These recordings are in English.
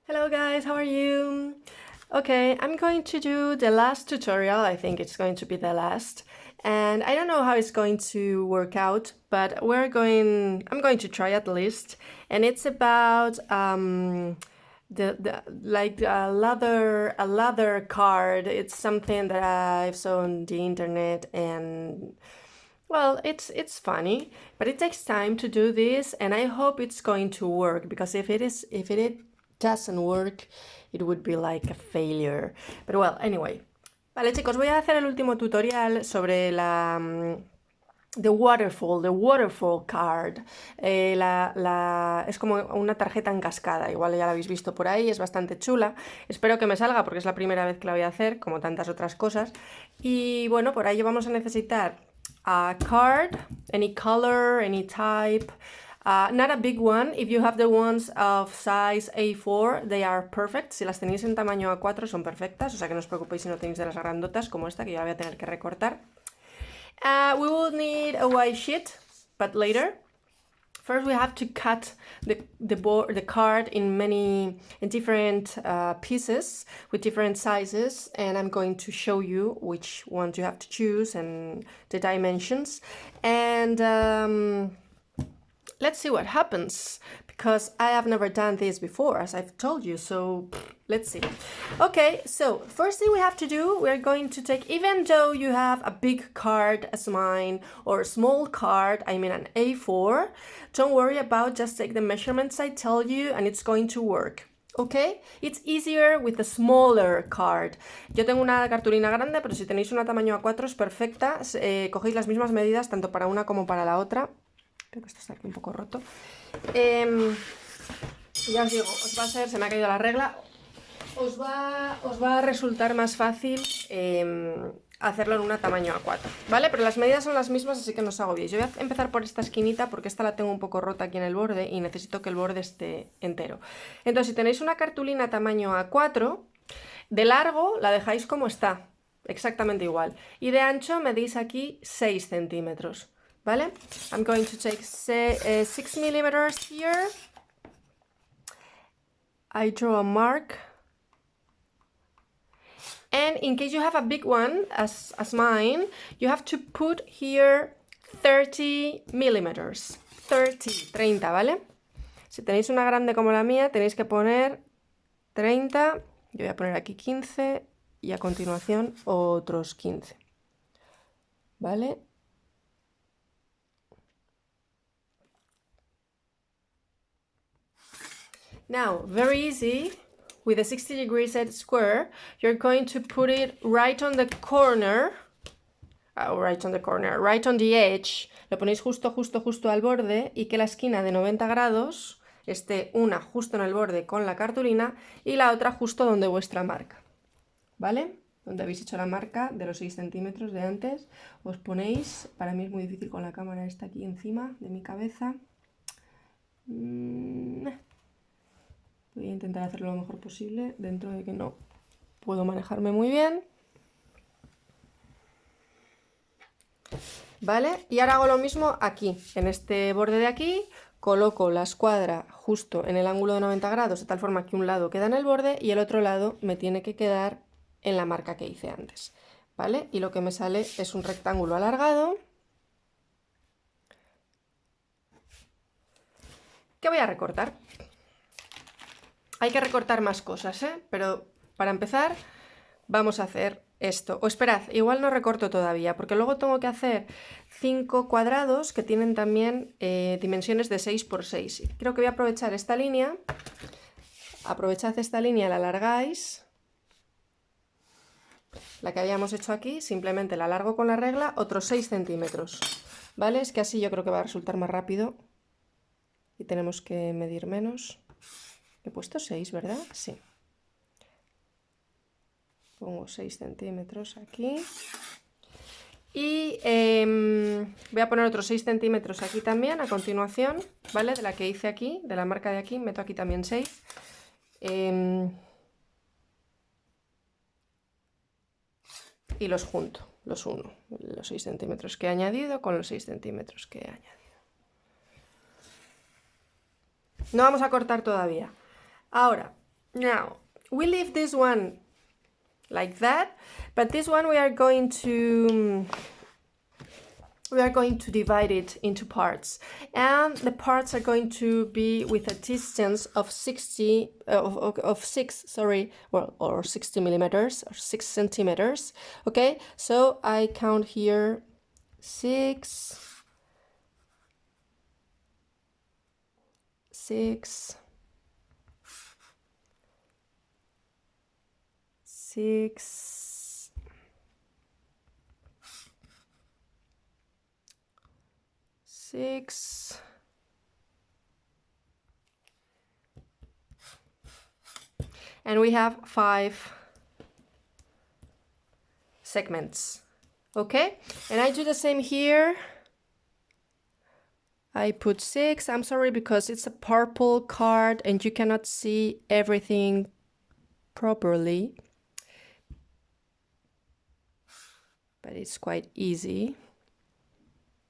Hello guys, how are you? Okay, I'm going to do the last tutorial. I think it's going to be the last. And I don't know how it's going to work out, but I'm going to try at least. And it's about a leather card. It's something that I've saw on the internet, and well, it's funny, but it takes time to do this, and I hope it's going to work, because if it doesn't work, it would be like a failure. But well, anyway. Vale, chicos, voy a hacer el último tutorial sobre the waterfall card. Es como una tarjeta en cascada, igual ya la habéis visto por ahí, es bastante chula. Espero que me salga porque es la primera vez que la voy a hacer, como tantas otras cosas. Y bueno, por ahí vamos a necesitar a card, any color, any type. Not a big one. If you have the ones of size A4, they are perfect. Si las tenéis en tamaño A4 son perfectas, o sea que no os preocupéis si no tenéis de las grandotas como esta, que yo la voy a tener que recortar. We will need a white sheet, but later. First, we have to cut the card in different pieces with different sizes, and I'm going to show you which ones you have to choose and the dimensions. And let's see what happens, because I have never done this before, as I've told you, so let's see. Okay, so first thing we have to do, we're going to take, even though you have a big card as mine, or a small card, I mean an A4, don't worry about, just take the measurements I tell you and it's going to work. Okay, it's easier with a smaller card. Yo tengo una cartulina grande, pero si tenéis una tamaño A4 es perfecta. Cogéis las mismas medidas tanto para una como para la otra. Creo que esto está aquí un poco roto. Ya os digo, se me ha caído la regla. Os va a resultar más fácil hacerlo en una tamaño A4, ¿vale? Pero las medidas son las mismas, así que no os agobiéis. Yo voy a empezar por esta esquinita porque esta la tengo un poco rota aquí en el borde y necesito que el borde esté entero. Entonces, si tenéis una cartulina tamaño A4, de largo la dejáis como está, exactamente igual. Y de ancho medís aquí 6 centímetros. ¿Vale? I'm going to take 6 millimeters here. I draw a mark. And in case you have a big one, as mine, you have to put here 30 millimeters. 30, ¿vale? Si tenéis una grande como la mía, tenéis que poner 30. Yo voy a poner aquí 15 y a continuación otros 15. ¿Vale? Now, very easy, with a 60-degree set square, you're going to put it right on the corner, right on the edge, lo ponéis justo al borde, y que la esquina de 90 grados esté una justo en el borde con la cartulina y la otra justo donde vuestra marca, ¿vale? Donde habéis hecho la marca de los 6 centímetros de antes, os ponéis, para mí es muy difícil con la cámara esta aquí encima de mi cabeza. Voy a intentar hacerlo lo mejor posible, dentro de que no puedo manejarme muy bien. ¿Vale? Y ahora hago lo mismo aquí, en este borde de aquí, coloco la escuadra justo en el ángulo de 90 grados, de tal forma que un lado queda en el borde y el otro lado me tiene que quedar en la marca que hice antes. ¿Vale? Y lo que me sale es un rectángulo alargado que voy a recortar. Hay que recortar más cosas, pero para empezar vamos a hacer esto. O esperad, igual no recorto todavía, porque luego tengo que hacer 5 cuadrados que tienen también dimensiones de 6 por 6. Creo que voy a aprovechar esta línea. Aprovechad esta línea, la alargáis. La que habíamos hecho aquí, simplemente la alargo con la regla otros 6 centímetros. ¿Vale? Es que así yo creo que va a resultar más rápido. Y tenemos que medir menos. He puesto 6, ¿verdad? Sí. Pongo 6 centímetros aquí. Y voy a poner otros 6 centímetros aquí también, a continuación, ¿vale? De la que hice aquí, de la marca de aquí, meto aquí también 6. Y los junto, los uno. Los 6 centímetros que he añadido con los 6 centímetros que he añadido. No vamos a cortar todavía. Ahora, Now, we leave this one like that, but this one we are going to divide it into parts, and the parts are going to be with a distance of 60 of 6, sorry, well, or 60 millimeters or 6 centimeters. Okay, so I count here 6, 6, 6, 6, and we have 5 segments. Okay, and I do the same here. I put 6. I'm sorry because it's a purple card and you cannot see everything properly, but it's quite easy,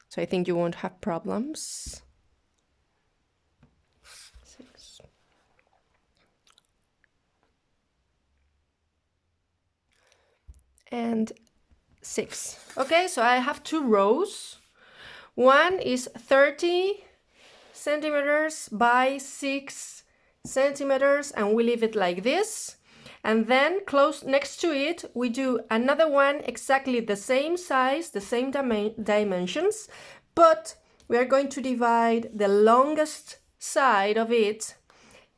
so I think you won't have problems. 6. And 6. Okay, so I have 2 rows. One is 30 centimeters by 6 centimeters, and we leave it like this. And then close next to it, we do another one exactly the same size, the same dimensions, but we are going to divide the longest side of it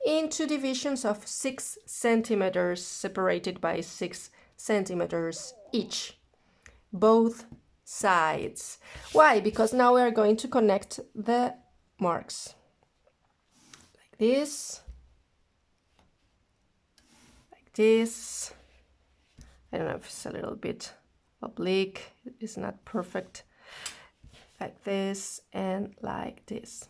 into divisions of 6 centimeters, separated by 6 centimeters each, both sides. Why? Because now we are going to connect the marks like this, like this. I don't know if it's a little bit oblique, it's not perfect, like this and like this.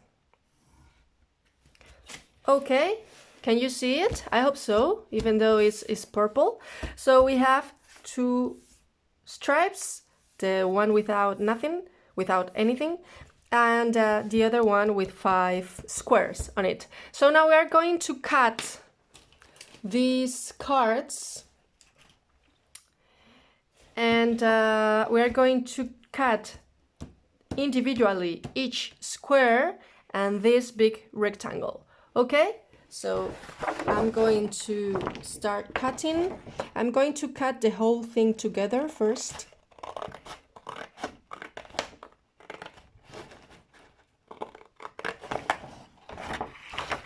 Okay, can you see it? I hope so, even though it's purple. So we have 2 stripes, the one without anything, and the other one with 5 squares on it. So now we are going to cut these cards, and we are going to cut individually each square and this big rectangle. Okay, so I'm going to start cutting. I'm going to cut the whole thing together first.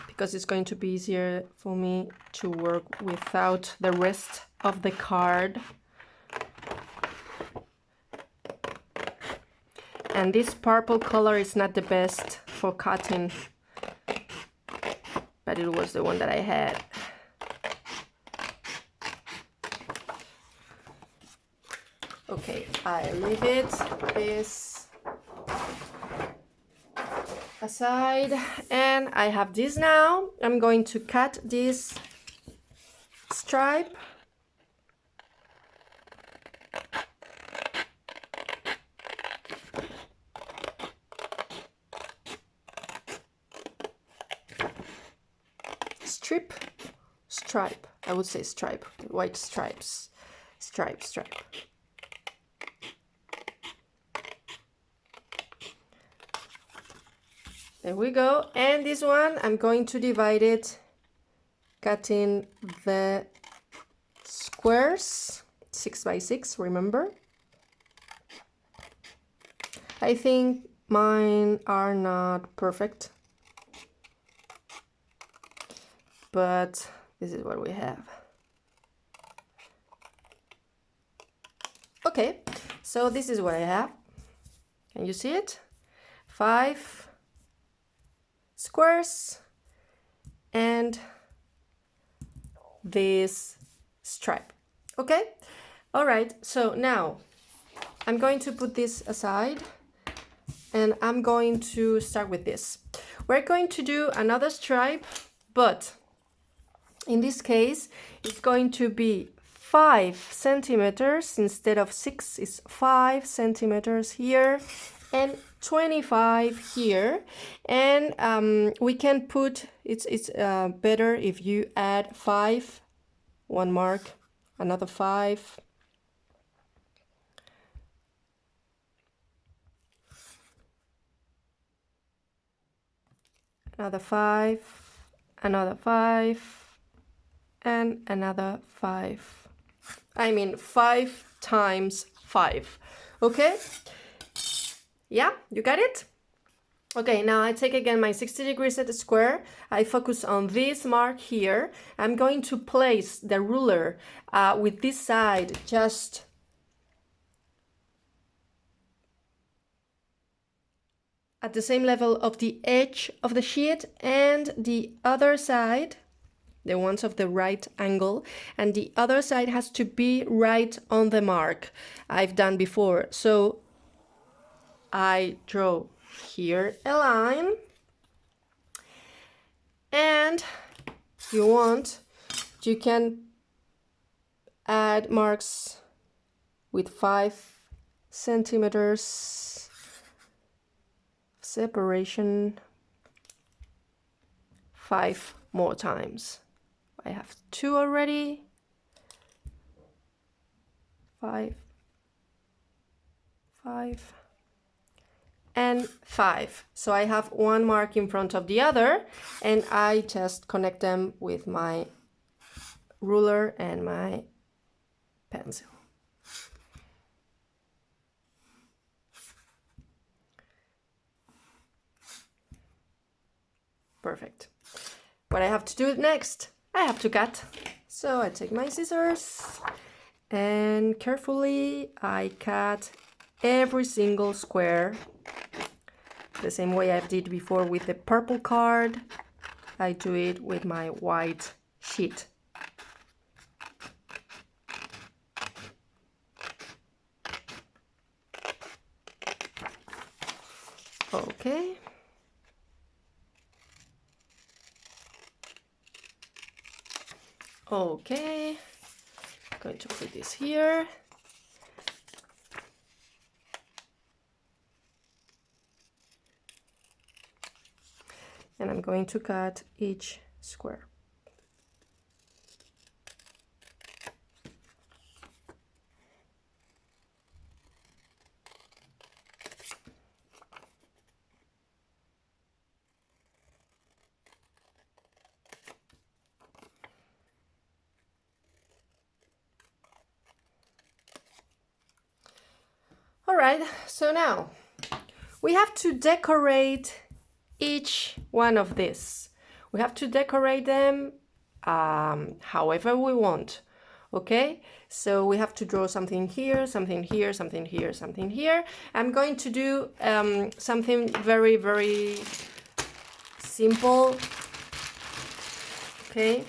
Because it's going to be easier for me to work without the rest of the card. And this purple color is not the best for cutting, but it was the one that I had. Okay, I leave it this aside, and I have this now. I'm going to cut this stripe. Stripe, I would say stripe, white stripes, stripe. There we go. And this one, I'm going to divide it, cutting the squares, 6 by 6, remember? I think mine are not perfect, but this is what we have. Okay, so this is what I have. Can you see it? 5 squares and this stripe. Okay, all right, so now I'm going to put this aside and I'm going to start with this. We're going to do another stripe, but in this case it's going to be 5 centimeters instead of 6. It's 5 centimeters here and 25 here, and we can put, it's better if you add 5, one mark, another 5, another 5, another 5, and another 5. I mean 5 times 5. Okay? Yeah, you got it? Okay, now I take again my 60 degrees at the square. I focus on this mark here. I'm going to place the ruler with this side just at the same level of the edge of the sheet, and the other side, the ones of the right angle, and the other side has to be right on the mark I've done before. So I draw here a line, and if you want, you can add marks with 5 centimeters separation 5 more times. I have 2 already. 5, 5, and 5. So I have one mark in front of the other, and I just connect them with my ruler and my pencil. Perfect. What I have to do next, I have to cut. So I take my scissors and carefully I cut every single square the same way I did before with the purple card. I do it with my white sheet. Okay. Okay, I'm going to put this here. And I'm going to cut each square. All right, so now we have to decorate each one of these. We have to decorate them however we want. Okay, so we have to draw something here, something here, something here, something here. I'm going to do something very, very simple. Okay.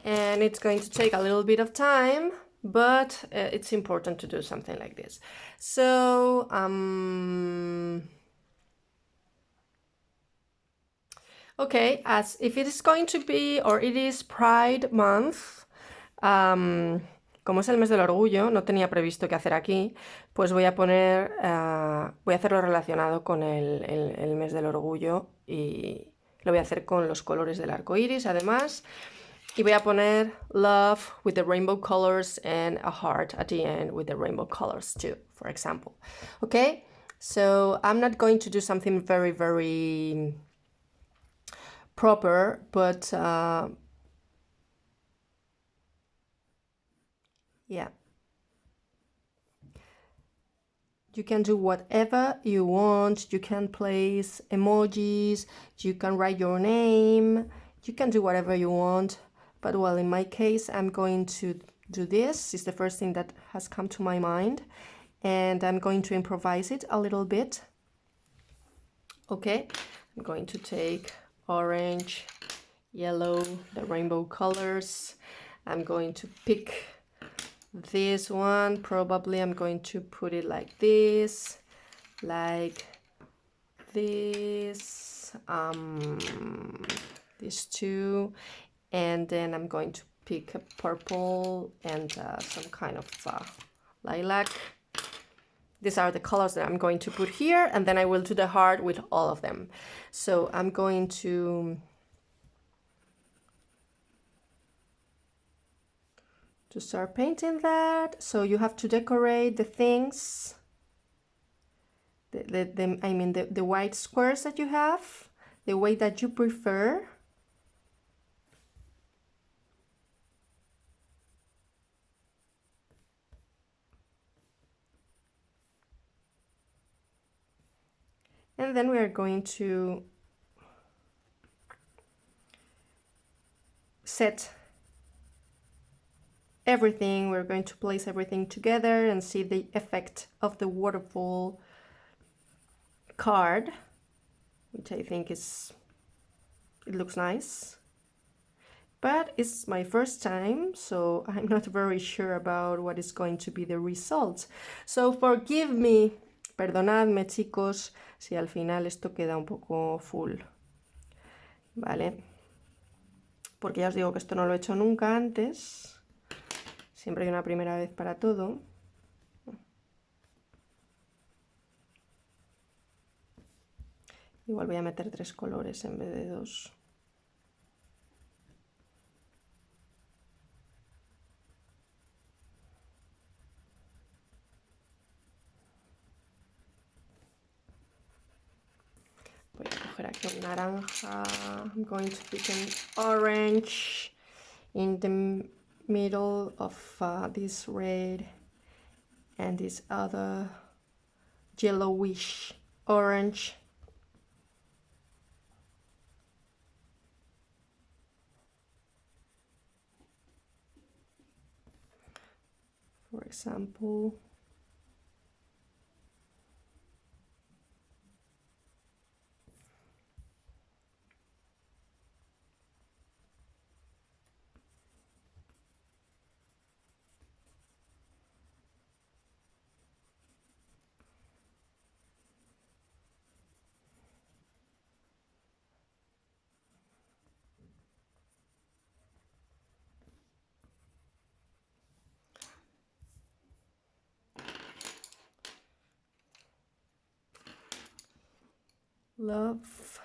And it's going to take a little bit of time, but it's important to do something like this. So okay, as if it is going to be, or it is Pride Month, como es el mes del orgullo, no tenía previsto qué hacer aquí, pues voy a poner, voy a hacerlo relacionado con el mes del orgullo y lo voy a hacer con los colores del arco iris además. Y voy a poner love with the rainbow colors and a heart at the end with the rainbow colors too, for example. Okay, so I'm not going to do something very, very proper, but yeah. You can do whatever you want. You can place emojis, you can write your name, you can do whatever you want. But well, in my case, I'm going to do this. It's the first thing that has come to my mind. And I'm going to improvise it a little bit. Okay, I'm going to take orange, yellow, the rainbow colors. I'm going to pick this one. Probably I'm going to put it like this, these two, and then I'm going to pick a purple and some kind of lilac. These are the colors that I'm going to put here, and then I will do the heart with all of them. So I'm going to start painting that. So you have to decorate the things, the white squares that you have, the way that you prefer. And then we are going to set everything. We're going to place everything together and see the effect of the waterfall card, which I think it looks nice. But it's my first time, so I'm not very sure about what is going to be the result. So forgive me, perdonadme chicos, si al final esto queda un poco full, ¿vale? Porque ya os digo que esto no lo he hecho nunca antes. Siempre hay una primera vez para todo. Igual voy a meter 3 colores en vez de 2. Voy a coger aquí un naranja. I'm going to pick an orange in the middle of this red and this other yellowish orange. For example. Love.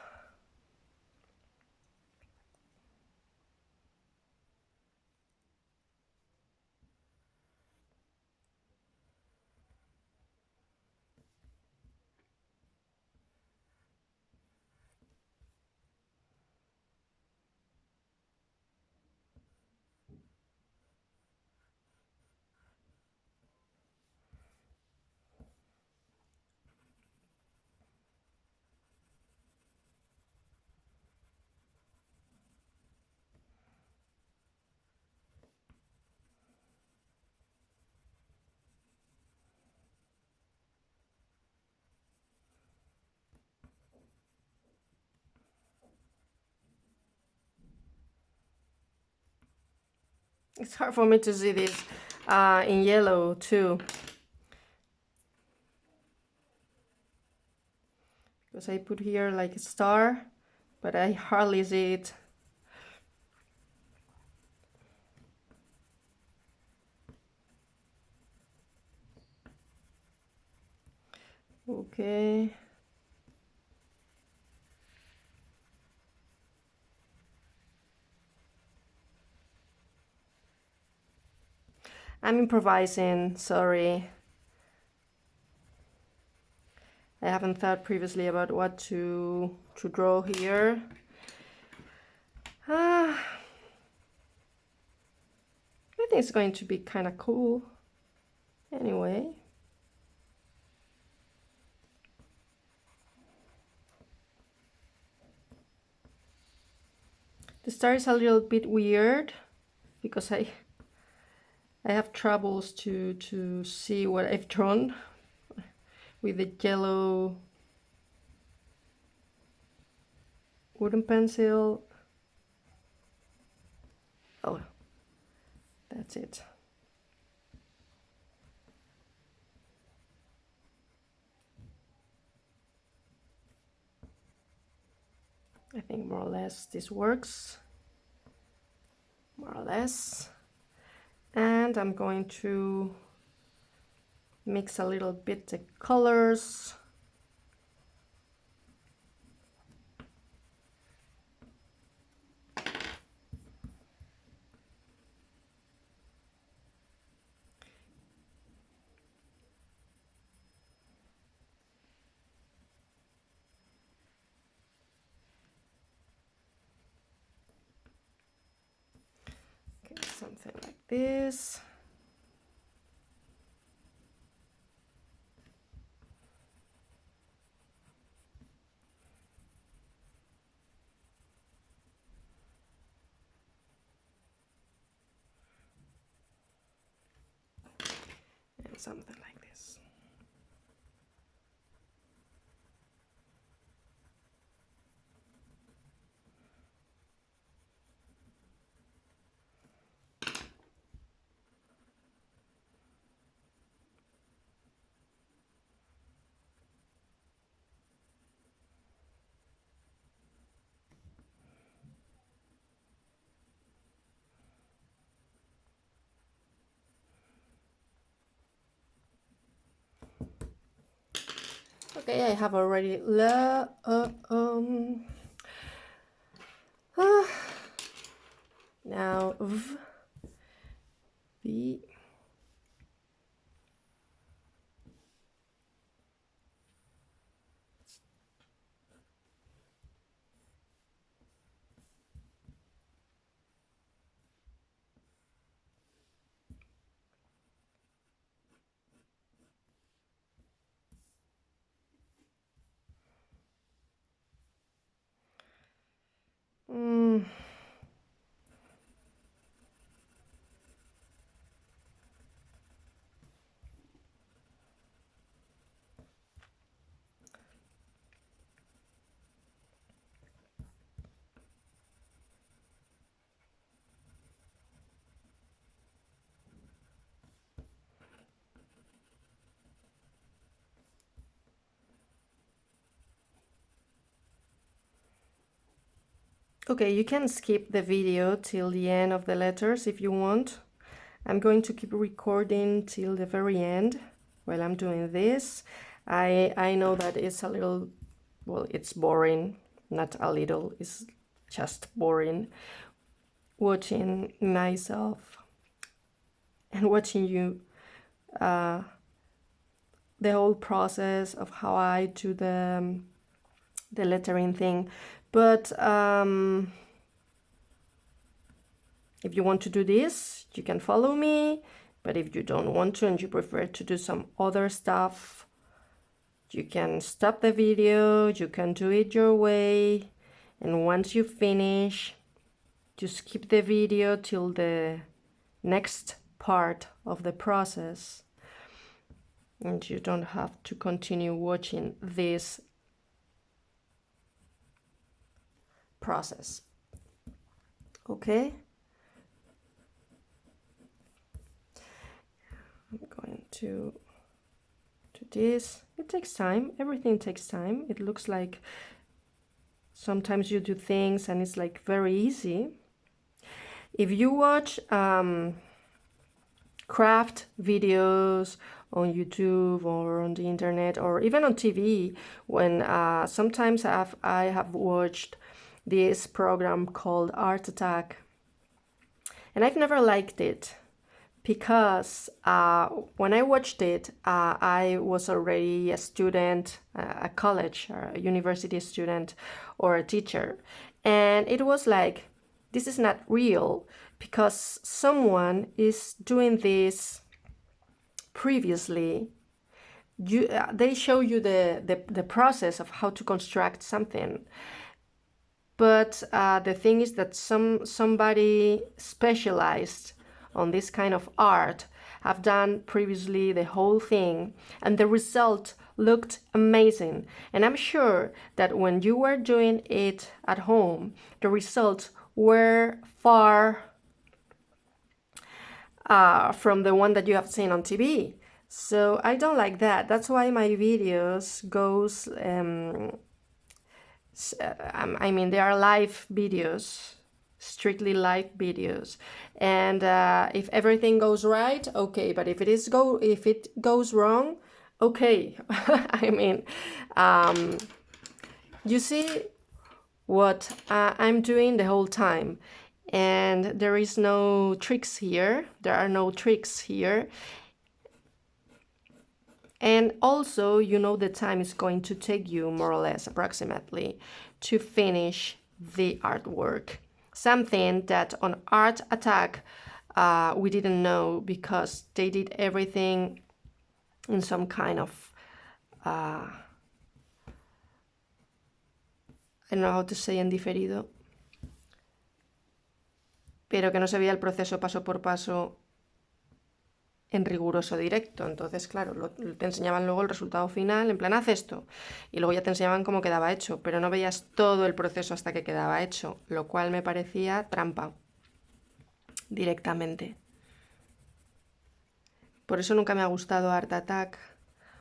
It's hard for me to see this in yellow too, because I put here like a star, but I hardly see it. Okay. I'm improvising, sorry. I haven't thought previously about what to draw here. I think it's going to be kind of cool. Anyway. The star is a little bit weird because I have troubles to see what I've drawn with the yellow wooden pencil. Oh, that's it. I think more or less this works. more or less. And I'm going to mix a little bit the colors. Okay, something like this. And something like this. Okay, I have already now V. Okay, you can skip the video till the end of the letters if you want. I'm going to keep recording till the very end while I'm doing this. I know that it's a little, well, it's boring, not a little, it's just boring watching myself and watching you, the whole process of how I do the lettering thing. But if you want to do this, you can follow me. But if you don't want to and you prefer to do some other stuff, you can stop the video, you can do it your way. And once you finish, just skip the video till the next part of the process. And you don't have to continue watching this process. Okay? I'm going to do this. It takes time. Everything takes time. It looks like sometimes you do things and it's like very easy. If you watch craft videos on YouTube or on the internet or even on TV, when sometimes I have watched this program called Art Attack, and I've never liked it because when I watched it, I was already a student, a college or a university student or a teacher, and it was like, this is not real because someone is doing this previously. They show you the process of how to construct something, but the thing is that somebody specialized on this kind of art have done previously the whole thing, and the result looked amazing. And I'm sure that when you were doing it at home, the results were far from the one that you have seen on TV. So I don't like that. That's why my videos goes, I mean, they are live videos. strictly live videos. And if everything goes right, okay, but if it goes wrong, okay. I mean, you see what I'm doing the whole time, and there is no tricks here. There are no tricks here. And also, you know, the time is going to take you more or less approximately to finish the artwork. Something that on Art Attack we didn't know, because they did everything in some kind of, I don't know how to say en diferido, pero que no se veía el proceso paso por paso en riguroso directo. Entonces, claro, te enseñaban luego el resultado final, en plan, haz esto, y luego ya te enseñaban cómo quedaba hecho, pero no veías todo el proceso hasta que quedaba hecho, lo cual me parecía trampa directamente. Por eso nunca me ha gustado Art Attack.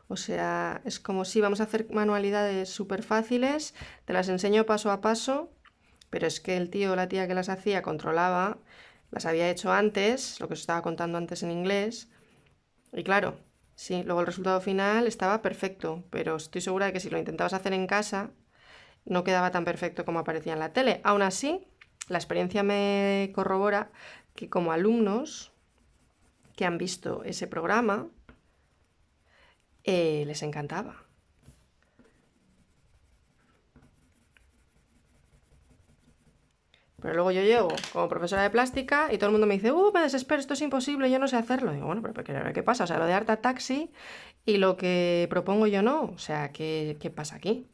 O sea, es como si vamos a hacer manualidades súper fáciles, te las enseño paso a paso, pero es que el tío o la tía que las hacía controlaba, las había hecho antes, lo que os estaba contando antes en inglés. Y claro, sí, luego el resultado final estaba perfecto, pero estoy segura de que si lo intentabas hacer en casa, no quedaba tan perfecto como aparecía en la tele. Aún así, la experiencia me corrobora que como alumnos que han visto ese programa, les encantaba. Pero luego yo llego como profesora de plástica y todo el mundo me dice, me desespero, esto es imposible, yo no sé hacerlo. Y digo, bueno, pero ¿qué pasa? O sea, lo de Art Attack sí y lo que propongo yo no. O sea, ¿qué pasa aquí?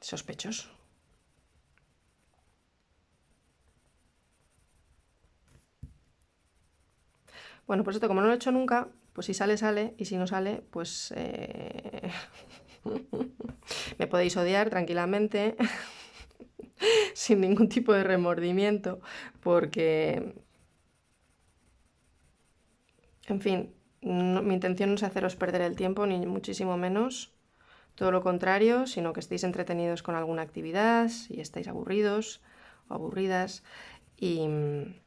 Sospechoso. Bueno, pues esto como no lo he hecho nunca, pues si sale, sale, y si no sale, pues me podéis odiar tranquilamente, sin ningún tipo de remordimiento, porque, en fin, mi intención no es haceros perder el tiempo, ni muchísimo menos, todo lo contrario, sino que estéis entretenidos con alguna actividad, si estáis aburridos o aburridas, y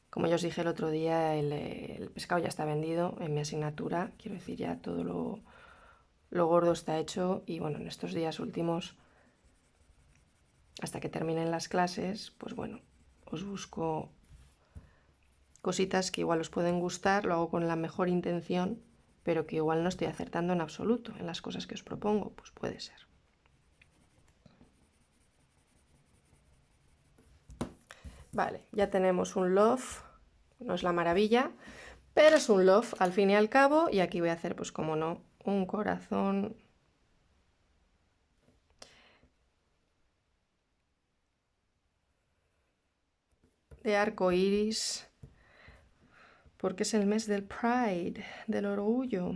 como ya os dije el otro día, el pescado ya está vendido en mi asignatura, quiero decir, ya todo lo gordo está hecho, y bueno, en estos días últimos, hasta que terminen las clases, pues bueno, os busco cositas que igual os pueden gustar, lo hago con la mejor intención, pero que igual no estoy acertando en absoluto en las cosas que os propongo, pues puede ser. Vale, ya tenemos un love, no es la maravilla, pero es un love al fin y al cabo, y aquí voy a hacer, pues como no, un corazón de arco iris, porque es el mes del Pride, del orgullo.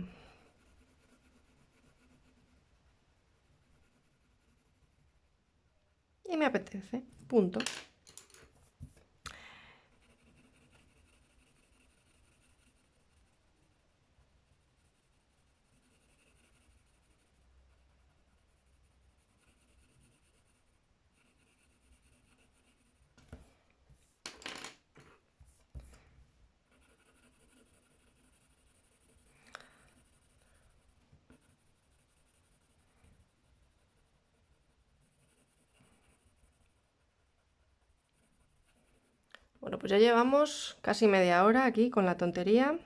Y me apetece, punto. Bueno, pues ya llevamos casi media hora aquí con la tontería.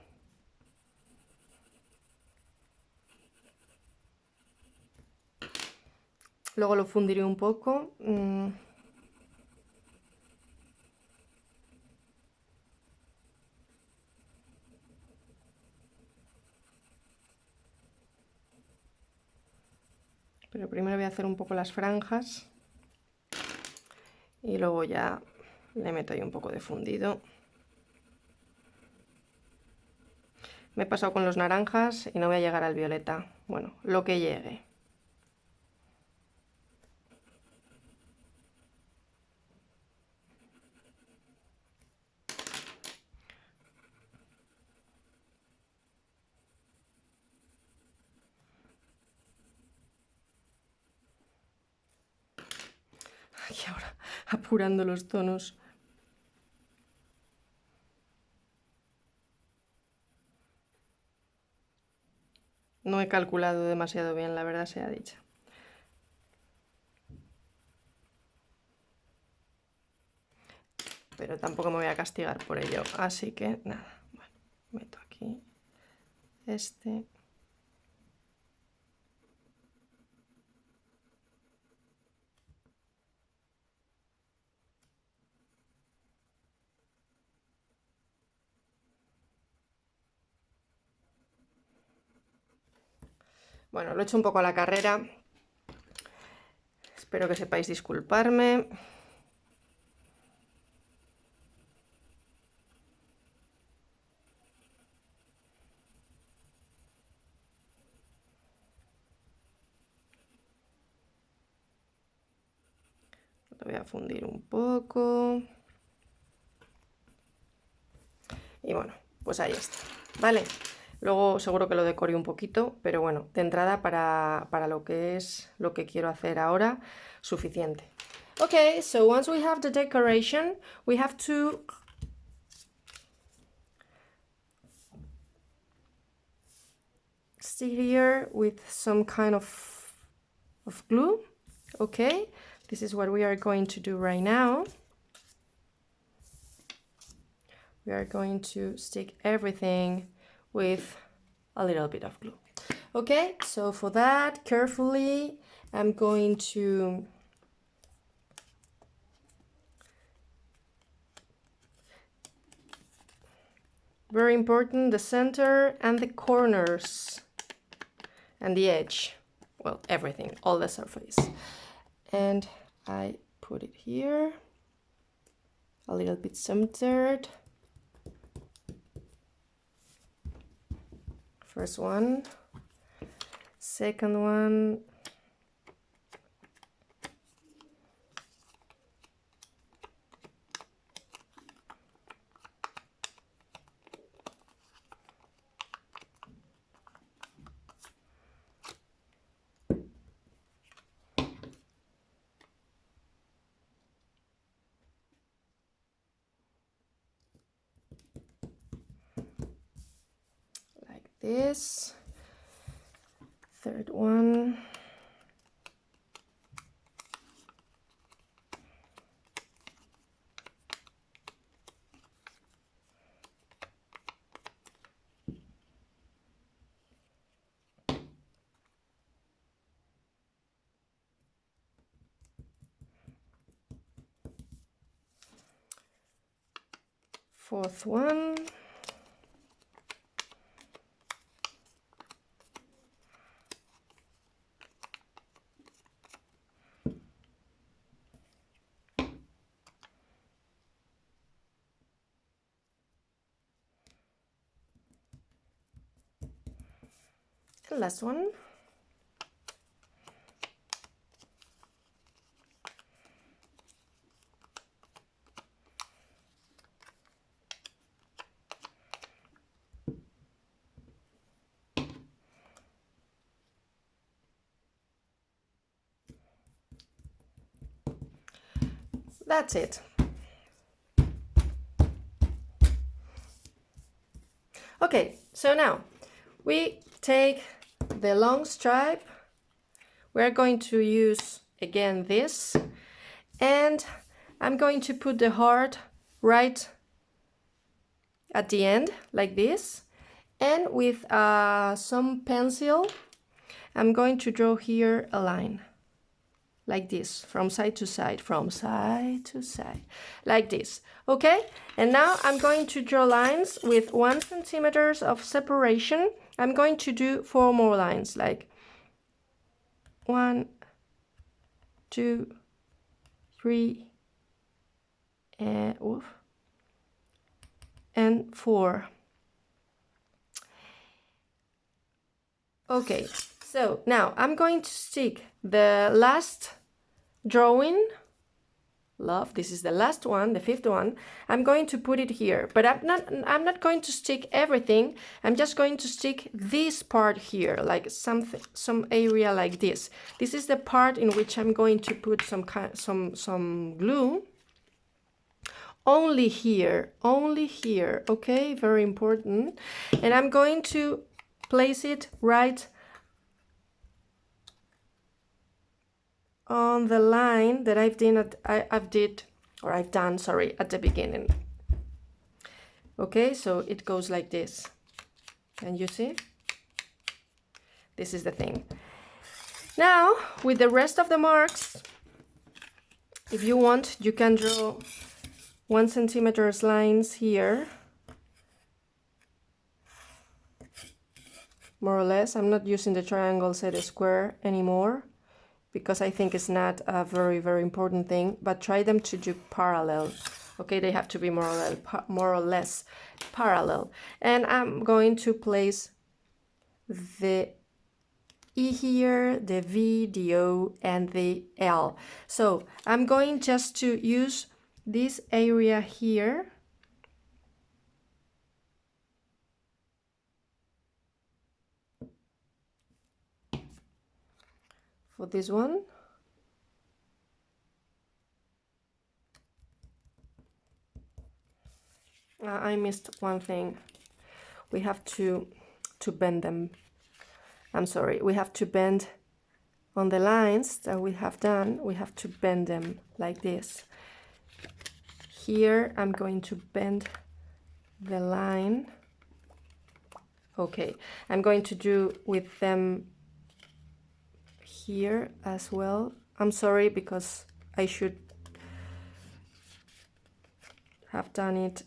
Luego lo fundiré un poco. Pero primero voy a hacer un poco las franjas. Y luego ya le meto ahí un poco de fundido. Me he pasado con los naranjas y no voy a llegar al violeta. Bueno, lo que llegue. Y ahora apurando los tonos. No he calculado demasiado bien, la verdad sea dicha. Pero tampoco me voy a castigar por ello, así que nada. Bueno, meto aquí este. Bueno, lo he hecho un poco a la carrera. Espero que sepáis disculparme. Lo voy a fundir un poco. Y bueno, pues ahí está, ¿vale? Luego seguro que lo decoré un poquito, pero bueno, de entrada para lo que es lo que quiero hacer ahora, suficiente. Okay, so once we have the decoration, we have to stick here with some kind of glue. Okay, this is what we are going to do right now. We are going to stick everything with a little bit of glue. Okay, so for that, carefully, I'm going to very important, the center and the corners and the edge. Well, everything, all the surface. And I put it here, a little bit centered. First one, second one. Like this. Third one. Fourth one. And last one. That's it. Okay, so now we take the long stripe. We're going to use again this, and I'm going to put the heart right at the end like this, and with some pencil I'm going to draw here a line like this, from side to side, like this. Okay, and now I'm going to draw lines with 1 centimeter of separation. I'm going to do 4 more lines, like 1, 2, 3, and 4. Okay, so now I'm going to stick the last drawing love, this is the last one, the fifth one, I'm going to put it here, but I'm not going to stick everything. I'm just going to stick this part here, like some area like this. This is the part in which I'm going to put some glue. Only here, okay, very important. And I'm going to place it right on the line that I've done at the beginning. Okay, so it goes like this. Can you see? This is the thing. Now, with the rest of the marks, if you want, you can draw 1 centimeter lines here, more or less. I'm not using the triangle, say the square anymore, because I think it's not a very, very important thing, but try them to do parallel. Okay, they have to be more or less parallel. And I'm going to place the E here, the V, the O, and the L. So I'm going just to use this area here for this one. I missed one thing. We have to bend them. I'm sorry, we have to bend on the lines that we have done. We have to bend them like this. Here I'm going to bend the line. Okay, I'm going to do with them here as well. I'm sorry, because I should have done it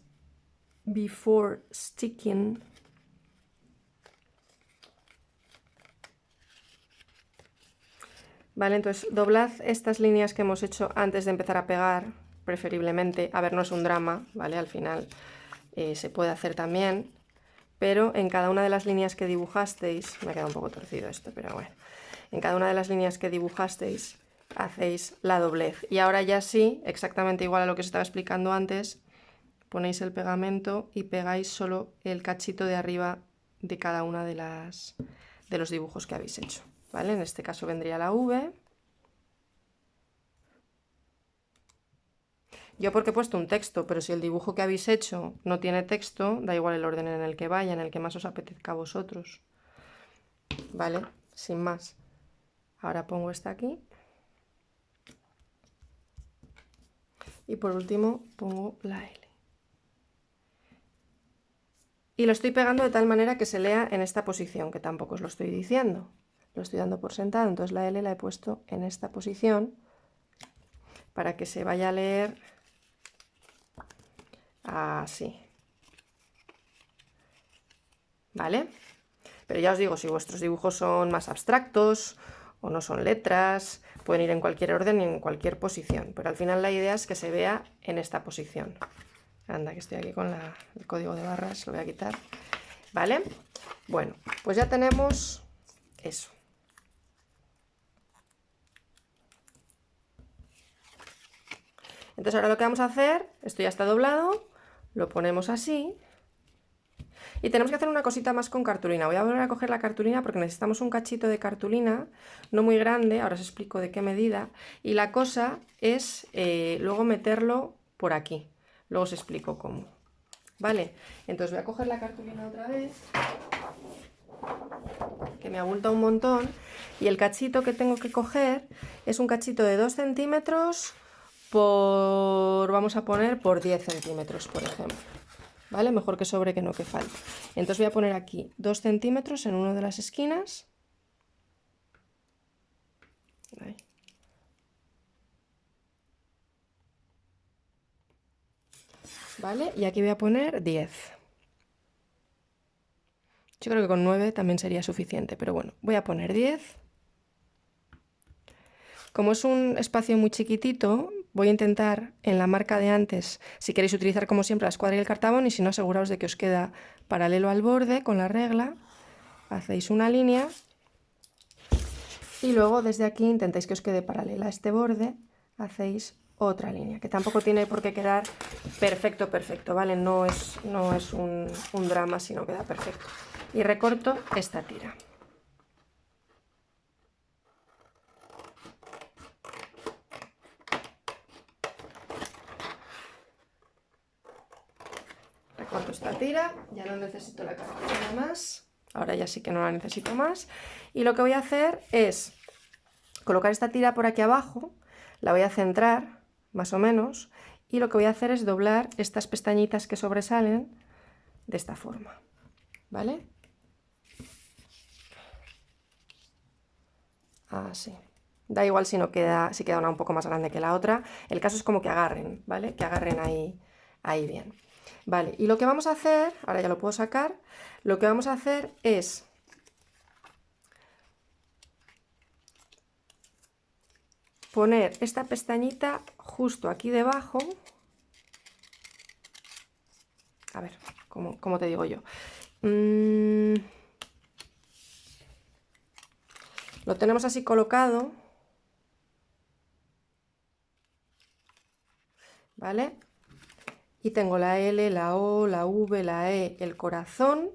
before sticking. Vale, entonces doblad estas líneas que hemos hecho antes de empezar a pegar, preferiblemente. A ver, no es un drama, ¿vale? Al final se puede hacer también, pero en cada una de las líneas que dibujasteis, me ha quedado un poco torcido esto, pero bueno, en cada una de las líneas que dibujasteis hacéis la doblez. Y ahora ya sí, exactamente igual a lo que os estaba explicando antes, ponéis el pegamento y pegáis solo el cachito de arriba de cada una de los dibujos que habéis hecho. ¿Vale? En este caso vendría la V. Yo porque he puesto un texto, pero si el dibujo que habéis hecho no tiene texto, da igual el orden en el que vaya, en el que más os apetezca a vosotros. ¿Vale? Sin más. Ahora pongo esta aquí. Y por último pongo la L. Y lo estoy pegando de tal manera que se lea en esta posición, que tampoco os lo estoy diciendo. Lo estoy dando por sentado, entonces la L la he puesto en esta posición para que se vaya a leer así. ¿Vale? Pero ya os digo, si vuestros dibujos son más abstractos o no son letras, pueden ir en cualquier orden y en cualquier posición, pero al final la idea es que se vea en esta posición. Anda, que estoy aquí con el código de barras, lo voy a quitar. ¿Vale? Bueno, pues ya tenemos eso. Entonces ahora lo que vamos a hacer, esto ya está doblado, lo ponemos así y tenemos que hacer una cosita más con cartulina. Voy a volver a coger la cartulina porque necesitamos un cachito de cartulina, no muy grande, ahora os explico de qué medida, y la cosa es luego meterlo por aquí, luego os explico cómo. Vale, entonces voy a coger la cartulina otra vez, que me abulta un montón, y el cachito que tengo que coger es un cachito de 2 centímetros por, vamos a poner, por 10 centímetros, por ejemplo. ¿Vale? Mejor que sobre que no que falte. Entonces voy a poner aquí 2 centímetros en una de las esquinas. Ahí. ¿Vale? Y aquí voy a poner 10. Yo creo que con 9 también sería suficiente, pero bueno, voy a poner 10. Como es un espacio muy chiquitito, voy a intentar en la marca de antes, si queréis utilizar como siempre la escuadra y el cartabón, y si no, aseguraos de que os queda paralelo al borde con la regla, hacéis una línea y luego desde aquí intentáis que os quede paralela a este borde, hacéis otra línea, que tampoco tiene por qué quedar perfecto, perfecto, ¿vale? No es un drama, sino queda perfecto. Y recorto esta tira. Recorto esta tira, ya no necesito la cartulina más, ahora ya sí que no la necesito más. Y lo que voy a hacer es colocar esta tira por aquí abajo, la voy a centrar más o menos, y lo que voy a hacer es doblar estas pestañitas que sobresalen de esta forma, ¿vale? Así. Da igual si no queda, si queda una un poco más grande que la otra. El caso es como que agarren, ¿vale? Que agarren ahí bien. Vale, y lo que vamos a hacer, ahora ya lo puedo sacar, lo que vamos a hacer es poner esta pestañita justo aquí debajo. A ver, ¿cómo te digo yo? Lo tenemos así colocado, ¿vale? Y tengo la L, la O, la V, la E, el corazón.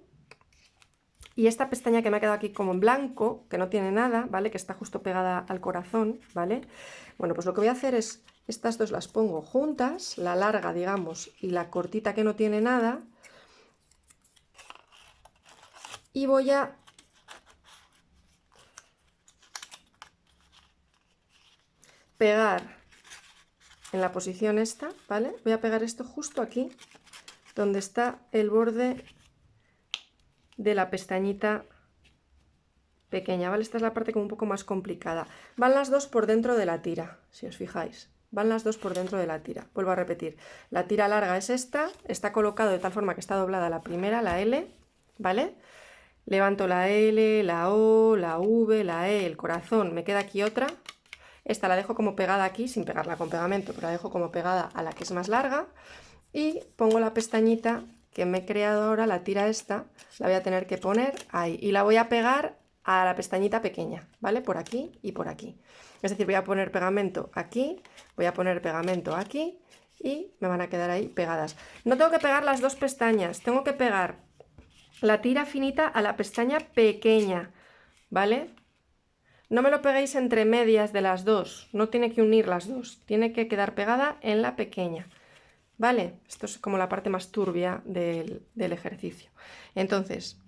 Y esta pestaña que me ha quedado aquí como en blanco, que no tiene nada, ¿vale? Que está justo pegada al corazón, ¿vale? Bueno, pues lo que voy a hacer es, estas dos las pongo juntas, la larga, digamos, y la cortita que no tiene nada. Y voy a pegar en la posición esta, ¿vale? Voy a pegar esto justo aquí, donde está el borde de la pestañita pequeña, ¿vale? Esta es la parte como un poco más complicada. Van las dos por dentro de la tira, si os fijáis. Van las dos por dentro de la tira. Vuelvo a repetir. La tira larga es esta, está colocado de tal forma que está doblada la primera, la L, ¿vale? Levanto la L, la O, la V, la E, el corazón. Me queda aquí otra. Esta la dejo como pegada aquí, sin pegarla con pegamento, pero la dejo como pegada a la que es más larga. Y pongo la pestañita que me he creado ahora, la tira esta, la voy a tener que poner ahí. Y la voy a pegar a la pestañita pequeña, ¿vale? Por aquí y por aquí. Es decir, voy a poner pegamento aquí, voy a poner pegamento aquí y me van a quedar ahí pegadas. No tengo que pegar las dos pestañas, tengo que pegar la tira finita a la pestaña pequeña, ¿vale? No me lo peguéis entre medias de las dos, no tiene que unir las dos, tiene que quedar pegada en la pequeña, ¿vale? Esto es como la parte más turbia del ejercicio. Entonces,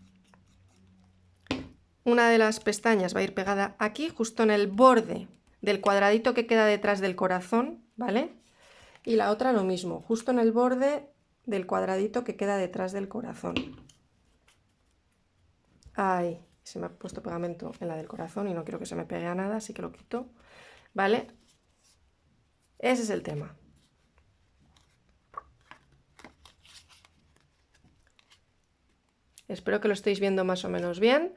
una de las pestañas va a ir pegada aquí, justo en el borde del cuadradito que queda detrás del corazón, ¿vale? Y la otra lo mismo, justo en el borde del cuadradito que queda detrás del corazón. Ahí, se me ha puesto pegamento en la del corazón y no quiero que se me pegue a nada, así que lo quito, ¿vale? Ese es el tema. Espero que lo estéis viendo más o menos bien.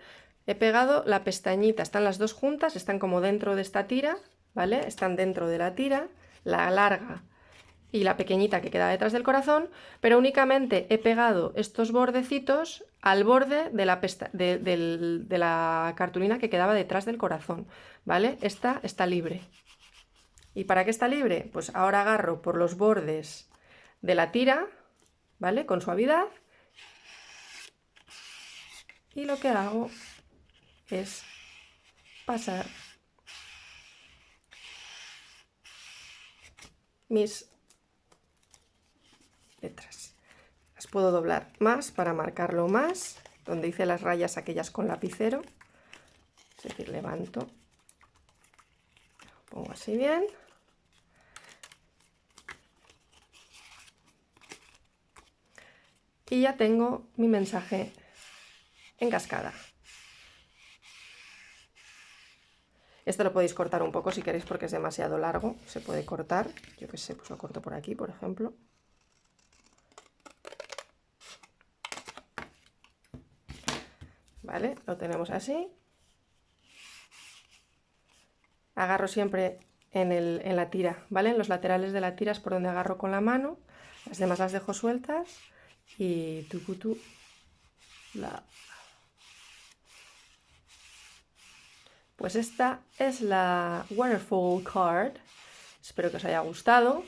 He pegado la pestañita, están las dos juntas, están como dentro de esta tira, ¿vale? Están dentro de la tira, la larga y la pequeñita que queda detrás del corazón, pero únicamente he pegado estos bordecitos al borde de la cartulina que quedaba detrás del corazón, ¿vale? Esta está libre. ¿Y para qué está libre? Pues ahora agarro por los bordes de la tira, ¿vale? Con suavidad. Y lo que hago es pasar mis letras. Las puedo doblar más para marcarlo más, donde hice las rayas aquellas con lapicero. Es decir, levanto, pongo así bien. Y ya tengo mi mensaje en cascada. Esto lo podéis cortar un poco si queréis porque es demasiado largo, se puede cortar. Yo qué sé, pues lo corto por aquí, por ejemplo. ¿Vale? Lo tenemos así. Agarro siempre en la tira, ¿vale? En los laterales de la tira es por donde agarro con la mano. Las demás las dejo sueltas y tucutú, Pues esta es la Waterfall card. Espero que os haya gustado.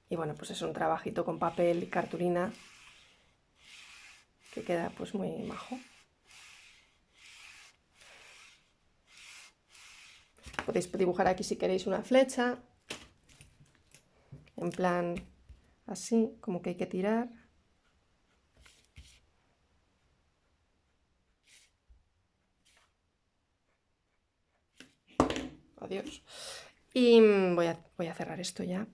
Y bueno, pues es un trabajito con papel y cartulina que queda pues muy majo. Podéis dibujar aquí si queréis una flecha, en plan así, como que hay que tirar. Adiós. Y voy a cerrar esto ya.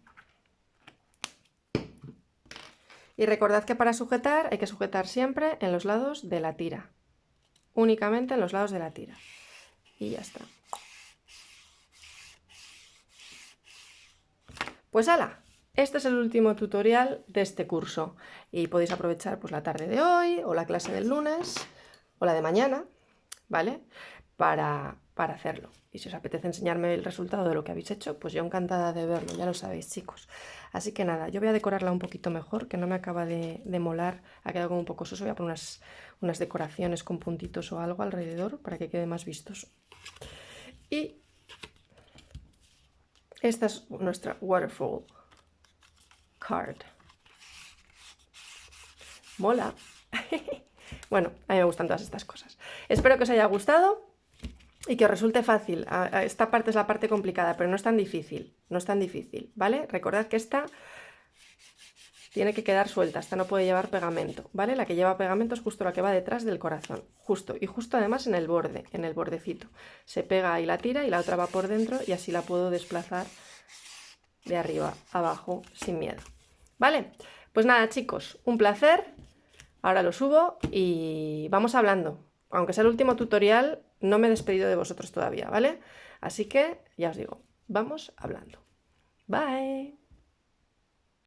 Y recordad que para sujetar hay que sujetar siempre en los lados de la tira. Únicamente en los lados de la tira. Y ya está. Pues hala, este es el último tutorial de este curso. Y podéis aprovechar pues la tarde de hoy, o la clase del lunes, o la de mañana, ¿vale? Para hacerlo. Y si os apetece enseñarme el resultado de lo que habéis hecho, pues yo encantada de verlo, ya lo sabéis, chicos. Así que nada, yo voy a decorarla un poquito mejor, que no me acaba de molar, ha quedado como un poco soso. Voy a poner unas decoraciones con puntitos o algo alrededor para que quede más vistoso. Y esta es nuestra Waterfall card. Mola. Bueno, a mí me gustan todas estas cosas. Espero que os haya gustado y que os resulte fácil. Esta parte es la parte complicada, pero no es tan difícil. No es tan difícil, ¿vale? Recordad que esta tiene que quedar suelta, esta no puede llevar pegamento, ¿vale? La que lleva pegamento es justo la que va detrás del corazón, justo, y justo además en el borde, en el bordecito. Se pega ahí la tira y la otra va por dentro y así la puedo desplazar de arriba a abajo sin miedo, ¿vale? Pues nada, chicos, un placer. Ahora lo subo y vamos hablando. Aunque sea el último tutorial, no me he despedido de vosotros todavía, ¿vale? Así que, ya os digo, vamos hablando. Bye.